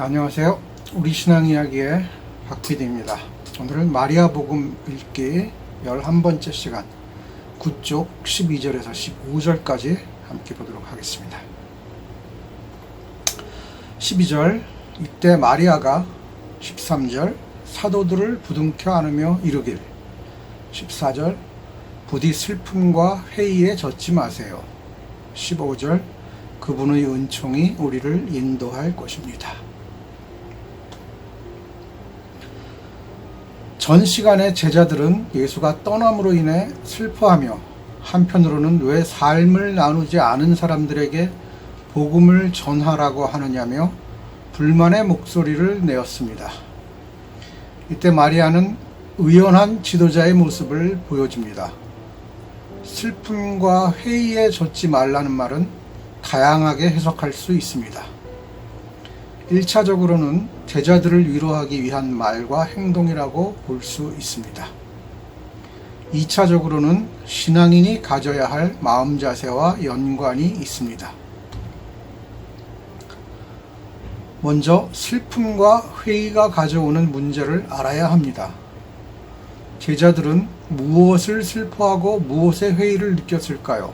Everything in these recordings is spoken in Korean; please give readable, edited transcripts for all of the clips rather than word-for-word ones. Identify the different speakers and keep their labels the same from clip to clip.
Speaker 1: 안녕하세요. 우리 신앙 이야기의 박PD입니다. 오늘은 마리아 복음 읽기 11번째 시간 9쪽 12절에서 15절까지 함께 보도록 하겠습니다. 12절, 이때 마리아가 13절, 사도들을 부둥켜 안으며 이르길. 14절, 부디 슬픔과 회의에 젖지 마세요. 15절, 그분의 은총이 우리를 인도할 것입니다. 전 시간에 제자들은 예수가 떠남으로 인해 슬퍼하며 한편으로는 왜 삶을 나누지 않은 사람들에게 복음을 전하라고 하느냐며 불만의 목소리를 내었습니다. 이때 마리아는 의연한 지도자의 모습을 보여줍니다. 슬픔과 회의에 젖지 말라는 말은 다양하게 해석할 수 있습니다. 1차적으로는 제자들을 위로하기 위한 말과 행동이라고 볼 수 있습니다. 2차적으로는 신앙인이 가져야 할 마음 자세와 연관이 있습니다. 먼저 슬픔과 회의가 가져오는 문제를 알아야 합니다. 제자들은 무엇을 슬퍼하고 무엇의 회의를 느꼈을까요?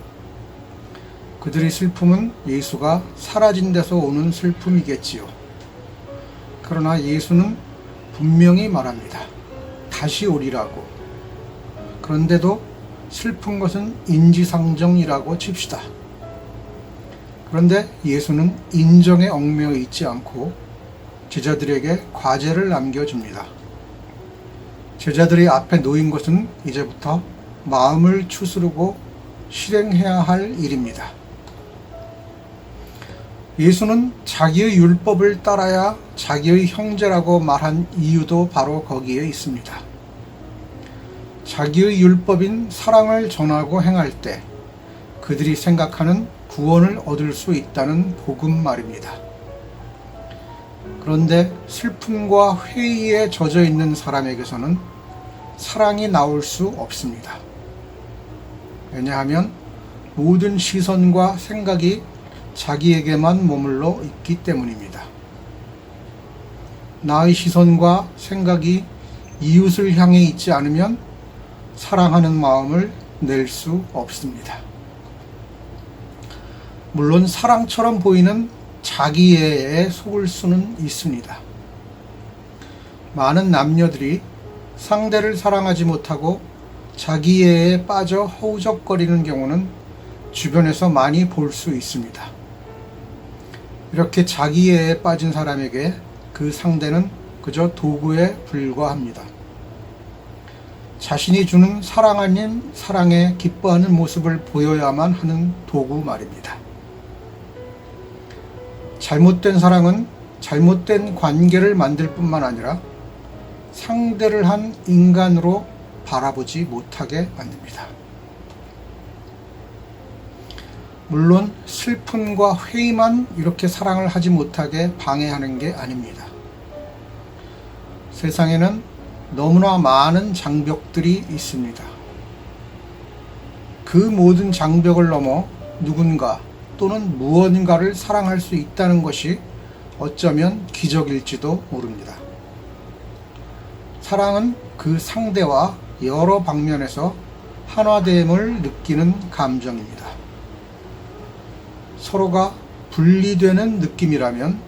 Speaker 1: 그들의 슬픔은 예수가 사라진 데서 오는 슬픔이겠지요. 그러나 예수는 분명히 말합니다. 다시 오리라고. 그런데도 슬픈 것은 인지상정이라고 칩시다. 그런데 예수는 인정에 얽매여 있지 않고 제자들에게 과제를 남겨줍니다. 제자들이 앞에 놓인 것은 이제부터 마음을 추스르고 실행해야 할 일입니다. 예수는 자기의 율법을 따라야 자기의 형제라고 말한 이유도 바로 거기에 있습니다. 자기의 율법인 사랑을 전하고 행할 때 그들이 생각하는 구원을 얻을 수 있다는 복음 말입니다. 그런데 슬픔과 회의에 젖어 있는 사람에게서는 사랑이 나올 수 없습니다. 왜냐하면 모든 시선과 생각이 자기에게만 머물러 있기 때문입니다. 나의 시선과 생각이 이웃을 향해 있지 않으면 사랑하는 마음을 낼 수 없습니다. 물론 사랑처럼 보이는 자기애에 속을 수는 있습니다. 많은 남녀들이 상대를 사랑하지 못하고 자기애에 빠져 허우적거리는 경우는 주변에서 많이 볼 수 있습니다. 이렇게 자기애에 빠진 사람에게 그 상대는 그저 도구에 불과합니다. 자신이 주는 사랑 아닌 사랑에 기뻐하는 모습을 보여야만 하는 도구 말입니다. 잘못된 사랑은 잘못된 관계를 만들 뿐만 아니라 상대를 한 인간으로 바라보지 못하게 만듭니다. 물론 슬픔과 회의만 이렇게 사랑을 하지 못하게 방해하는 게 아닙니다. 세상에는 너무나 많은 장벽들이 있습니다. 그 모든 장벽을 넘어 누군가 또는 무언가를 사랑할 수 있다는 것이 어쩌면 기적일지도 모릅니다. 사랑은 그 상대와 여러 방면에서 하나됨을 느끼는 감정입니다. 서로가 분리되는 느낌이라면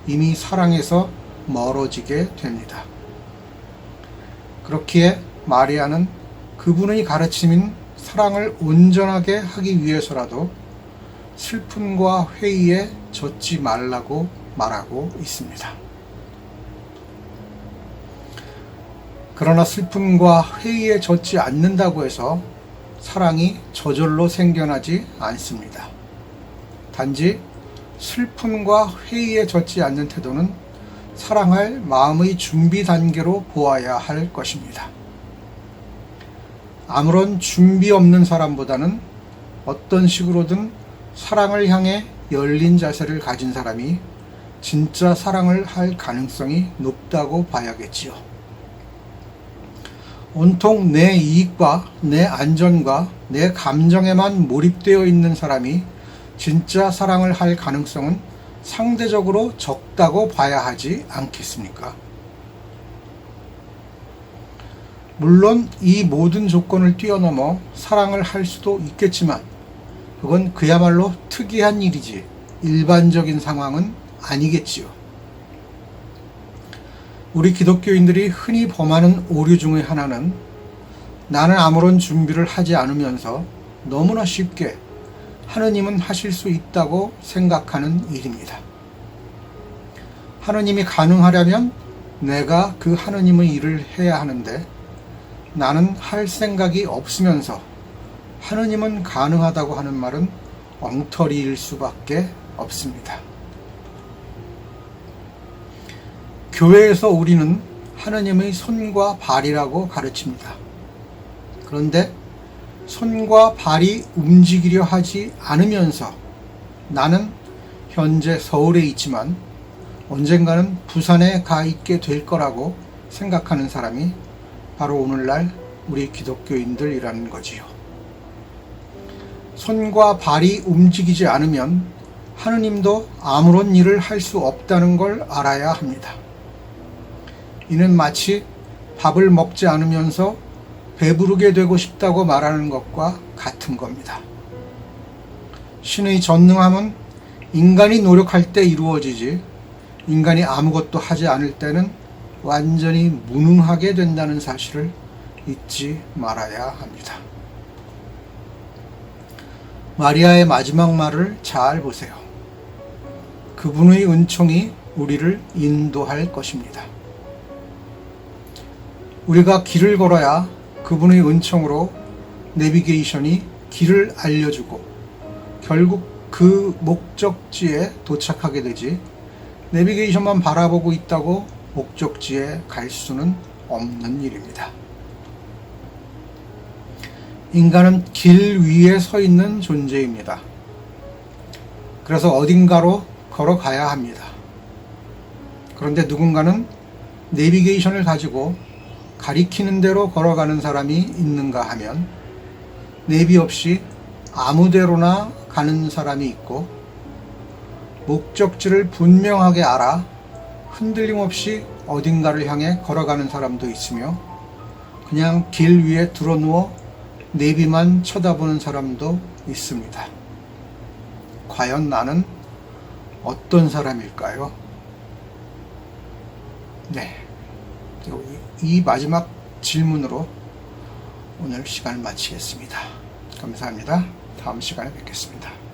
Speaker 1: 이미 사랑에서 멀어지게 됩니다. 그렇기에 마리아는 그분의 가르침인 사랑을 온전하게 하기 위해서라도 슬픔과 회의에 젖지 말라고 말하고 있습니다. 그러나 슬픔과 회의에 젖지 않는다고 해서 사랑이 저절로 생겨나지 않습니다. 단지 슬픔과 회의에 젖지 않는 태도는 사랑할 마음의 준비 단계로 보아야 할 것입니다. 아무런 준비 없는 사람보다는 어떤 식으로든 사랑을 향해 열린 자세를 가진 사람이 진짜 사랑을 할 가능성이 높다고 봐야겠지요. 온통 내 이익과 내 안전과 내 감정에만 몰입되어 있는 사람이 진짜 사랑을 할 가능성은 상대적으로 적다고 봐야 하지 않겠습니까? 물론 이 모든 조건을 뛰어넘어 사랑을 할 수도 있겠지만 그건 그야말로 특이한 일이지 일반적인 상황은 아니겠지요. 우리 기독교인들이 흔히 범하는 오류 중의 하나는 나는 아무런 준비를 하지 않으면서 너무나 쉽게 하느님은 하실 수 있다고 생각하는 일입니다. 하느님이 가능하려면 내가 그 하느님의 일을 해야 하는데 나는 할 생각이 없으면서 하느님은 가능하다고 하는 말은 엉터리일 수밖에 없습니다. 교회에서 우리는 하느님의 손과 발이라고 가르칩니다. 그런데 손과 발이 움직이려 하지 않으면서 나는 현재 서울에 있지만 언젠가는 부산에 가 있게 될 거라고 생각하는 사람이 바로 오늘날 우리 기독교인들이라는 거지요. 손과 발이 움직이지 않으면 하느님도 아무런 일을 할 수 없다는 걸 알아야 합니다. 이는 마치 밥을 먹지 않으면서 배부르게 되고 싶다고 말하는 것과 같은 겁니다. 신의 전능함은 인간이 노력할 때 이루어지지 인간이 아무것도 하지 않을 때는 완전히 무능하게 된다는 사실을 잊지 말아야 합니다. 마리아의 마지막 말을 잘 보세요. 그분의 은총이 우리를 인도할 것입니다. 우리가 길을 걸어야 그분의 은총으로 내비게이션이 길을 알려주고 결국 그 목적지에 도착하게 되지 내비게이션만 바라보고 있다고 목적지에 갈 수는 없는 일입니다. 인간은 길 위에 서 있는 존재입니다. 그래서 어딘가로 걸어가야 합니다. 그런데 누군가는 내비게이션을 가지고 가리키는 대로 걸어가는 사람이 있는가 하면 내비 없이 아무데로나 가는 사람이 있고 목적지를 분명하게 알아 흔들림 없이 어딘가를 향해 걸어가는 사람도 있으며 그냥 길 위에 드러누워 내비만 쳐다보는 사람도 있습니다. 과연 나는 어떤 사람일까요? 네. 이 마지막 질문으로 오늘 시간을 마치겠습니다. 감사합니다. 다음 시간에 뵙겠습니다.